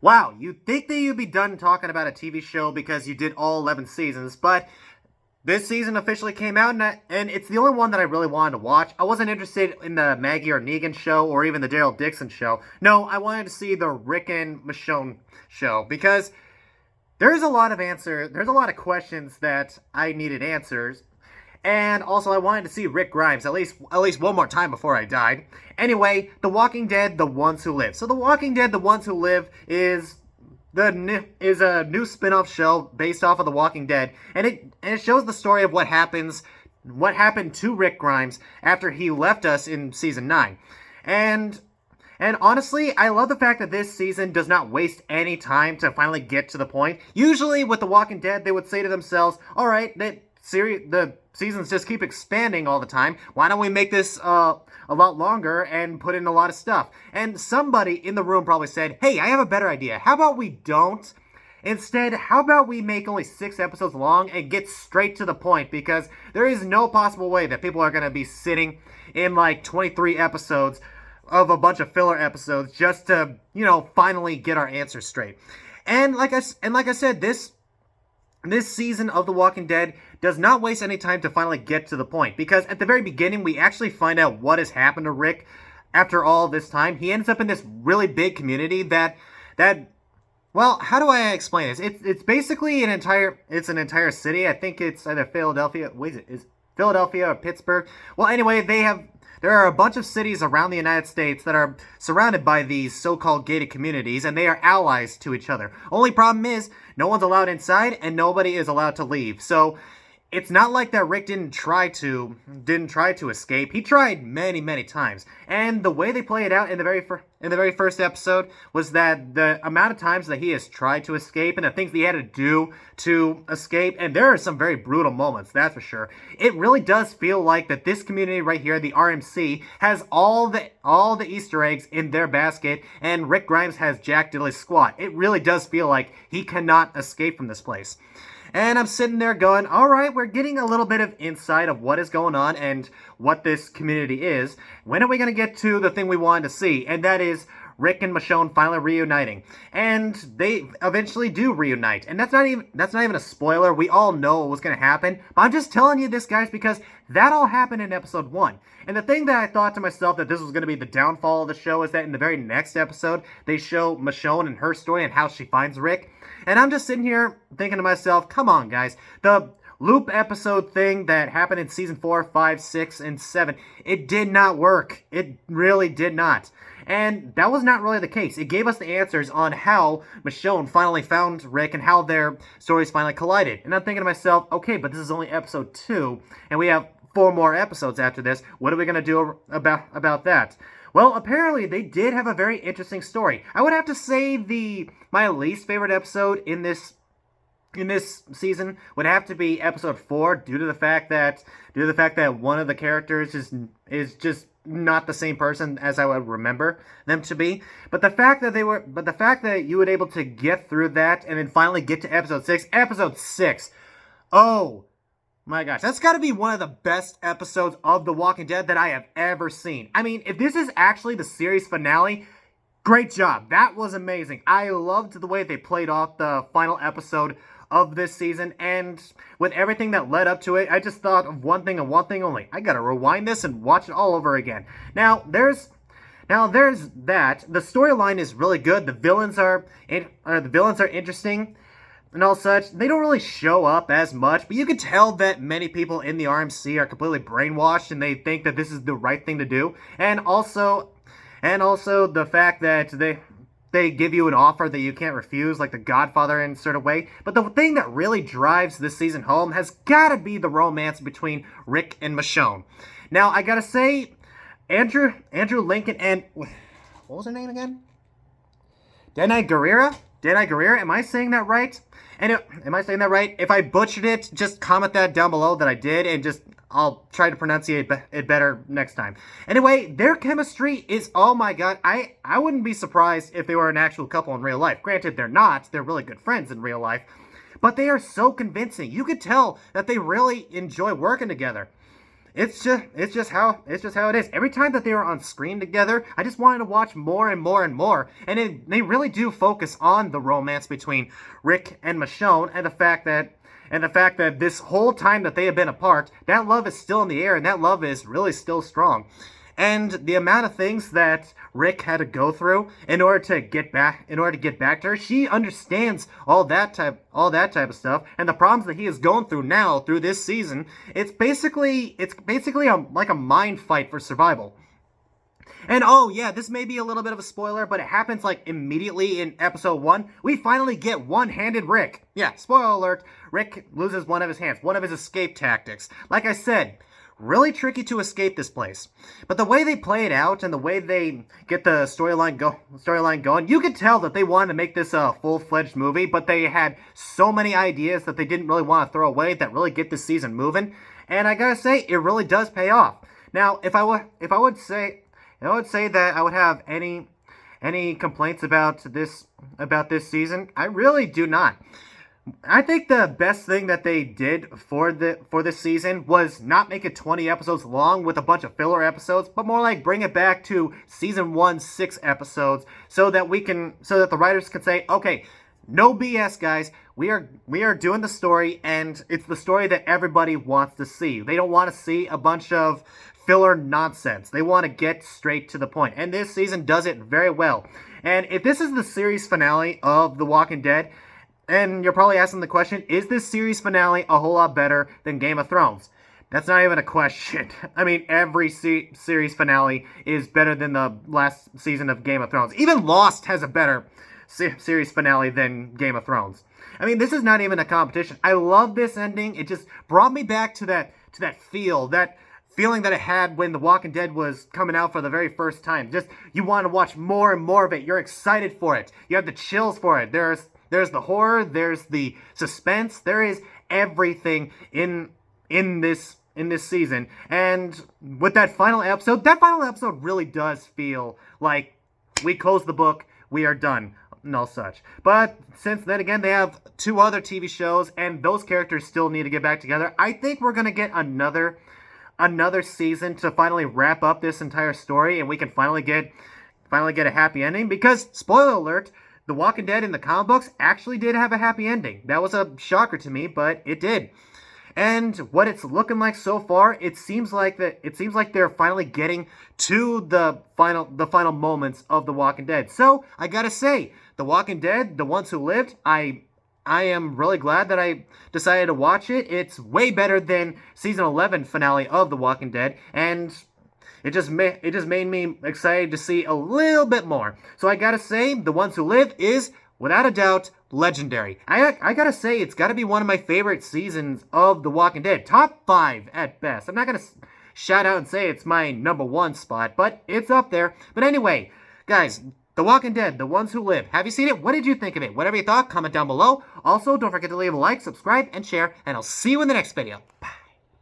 Wow, you'd think that you'd be done talking about a TV show because you did all 11 seasons, but this season officially came out, and it's the only one that I really wanted to watch. I wasn't interested in the Maggie or Negan show or even the Daryl Dixon show. No, I wanted to see the Rick and Michonne show because there's a lot of questions that I needed answers. And also, I wanted to see Rick Grimes at least one more time before I died. Anyway, The Walking Dead: The Ones Who Live. So, The Walking Dead: The Ones Who Live is a new spin-off show based off of The Walking Dead, and it shows the story of what happened to Rick Grimes after he left us in season 9. And honestly, I love the fact that this season does not waste any time to finally get to the point. Usually with The Walking Dead, they would say to themselves, all right, the seasons just keep expanding all the time. Why don't we make this a lot longer and put in a lot of stuff? And somebody in the room probably said, hey, I have a better idea. How about we don't? Instead, how about we make only 6 episodes long and get straight to the point? Because there is no possible way that people are going to be sitting in like 23 episodes of a bunch of filler episodes just to, finally get our answers straight. And like I said, this season of The Walking Dead does not waste any time to finally get to the point, because at the very beginning we actually find out what has happened to Rick after all this time. He ends up in this really big community that well, how do I explain this? It's basically an entire city. I think it's either Philadelphia. Is Philadelphia or Pittsburgh? Well, anyway, there are a bunch of cities around the United States that are surrounded by these so-called gated communities, and they are allies to each other. Only problem is, no one's allowed inside, and nobody is allowed to leave. So, it's not like that Rick didn't try to escape. He tried many, many times. And the way they play it out in the very first episode was that the amount of times that he has tried to escape and the things that he had to do to escape, and there are some very brutal moments, that's for sure. It really does feel like that this community right here, the RMC, has all the Easter eggs in their basket, and Rick Grimes has Jack Diddley's squad. It really does feel like he cannot escape from this place. And I'm sitting there going, all right, we're getting a little bit of insight of what is going on and what this community is. When are we going to get to the thing we wanted to see? And that is Rick and Michonne finally reuniting. And they eventually do reunite. And that's not even a spoiler. We all know what was going to happen. But I'm just telling you this, guys, because that all happened in episode 1. And the thing that I thought to myself that this was going to be the downfall of the show is that in the very next episode, they show Michonne and her story and how she finds Rick. And I'm just sitting here thinking to myself, come on, guys. The loop episode thing that happened in season 4, 5, 6, and 7, it did not work. It really did not. And that was not really the case. It gave us the answers on how Michonne finally found Rick and how their stories finally collided. And I'm thinking to myself, okay, but this is only episode 2, and we have 4 more episodes after this. What are we going to do about that? Well, apparently they did have a very interesting story. I would have to say my least favorite episode in this season would have to be episode 4, due to the fact that one of the characters is just not the same person as I would remember them to be. But the fact that you were able to get through that and then finally get to episode 6, oh my gosh, that's got to be one of the best episodes of The Walking Dead that I have ever seen. I mean, if this is actually the series finale, great job. That was amazing. I loved the way they played off the final episode of this season, and with everything that led up to it, I just thought of one thing and one thing only. I gotta rewind this and watch it all over again. Now there's that. The storyline is really good. The villains are interesting and all such. They don't really show up as much, but you can tell that many people in the RMC are completely brainwashed and they think that this is the right thing to do. And also the fact that they give you an offer that you can't refuse, like The Godfather in a sort of way. But the thing that really drives this season home has got to be the romance between Rick and Michonne. Now, I gotta say, Andrew Lincoln and what was her name again? Danai Gurira? Am I saying that right? Am I saying that right? If I butchered it, just comment that down below that I did, and I'll try to pronunciate it better next time. Anyway, their chemistry is, oh my god, I wouldn't be surprised if they were an actual couple in real life. Granted, they're not. They're really good friends in real life. But they are so convincing. You could tell that they really enjoy working together. it's just how it is. Every time that they were on screen together, I just wanted to watch more and more and more. And they really do focus on the romance between Rick and Michonne, and the fact that this whole time that they have been apart, that love is still in the air, and that love is really still strong. And the amount of things that Rick had to go through in order to get back to her, she understands all that type of stuff, and the problems that he is going through now through this season. It's basically like a mind fight for survival. And oh yeah, this may be a little bit of a spoiler, but it happens like immediately in episode 1. We finally get one-handed Rick. Yeah, spoiler alert, Rick loses one of his hands, one of his escape tactics. Like I said, really tricky to escape this place. But the way they play it out and the way they get the storyline going, you could tell that they wanted to make this a full-fledged movie, but they had so many ideas that they didn't really want to throw away that really get this season moving. And I gotta say, it really does pay off. Now, if I would say that I would have any complaints about this season, I really do not. I think the best thing that they did for this season was not make it 20 episodes long with a bunch of filler episodes, but more like bring it back to season 1, 6 episodes, so that the writers can say, okay, no BS, guys. We are doing the story, and it's the story that everybody wants to see. They don't want to see a bunch of filler nonsense. They want to get straight to the point, and this season does it very well. And if this is the series finale of The Walking Dead, and you're probably asking the question, is this series finale a whole lot better than Game of Thrones? That's not even a question. I mean, every series finale is better than the last season of Game of Thrones. Even Lost has a better series finale than Game of Thrones. I mean, this is not even a competition. I love this ending. It just brought me back to that feeling that I had when The Walking Dead was coming out for the very first time. Just, you want to watch more and more of it. You're excited for it. You have the chills for it. There's the horror, there's the suspense, there is everything in this season. And with that final episode really does feel like we close the book, we are done, and all such. But since then again, they have 2 other TV shows, and those characters still need to get back together. I think we're gonna get another season to finally wrap up this entire story, and we can finally get a happy ending, because, spoiler alert, The Walking Dead in the comic books actually did have a happy ending. That was a shocker to me, but it did. And what it's looking like so far, it seems like they're finally getting to the final moments of The Walking Dead. So, I gotta say, The Walking Dead, The Ones Who Lived, I am really glad that I decided to watch it. It's way better than season 11 finale of The Walking Dead, and it just made me excited to see a little bit more. So I gotta say, The Ones Who Live is, without a doubt, legendary. I gotta say, it's gotta be one of my favorite seasons of The Walking Dead. Top 5 at best. I'm not gonna shout out and say it's my number 1 spot, but it's up there. But anyway, guys, The Walking Dead, The Ones Who Live. Have you seen it? What did you think of it? Whatever you thought, comment down below. Also, don't forget to leave a like, subscribe, and share, and I'll see you in the next video. Bye.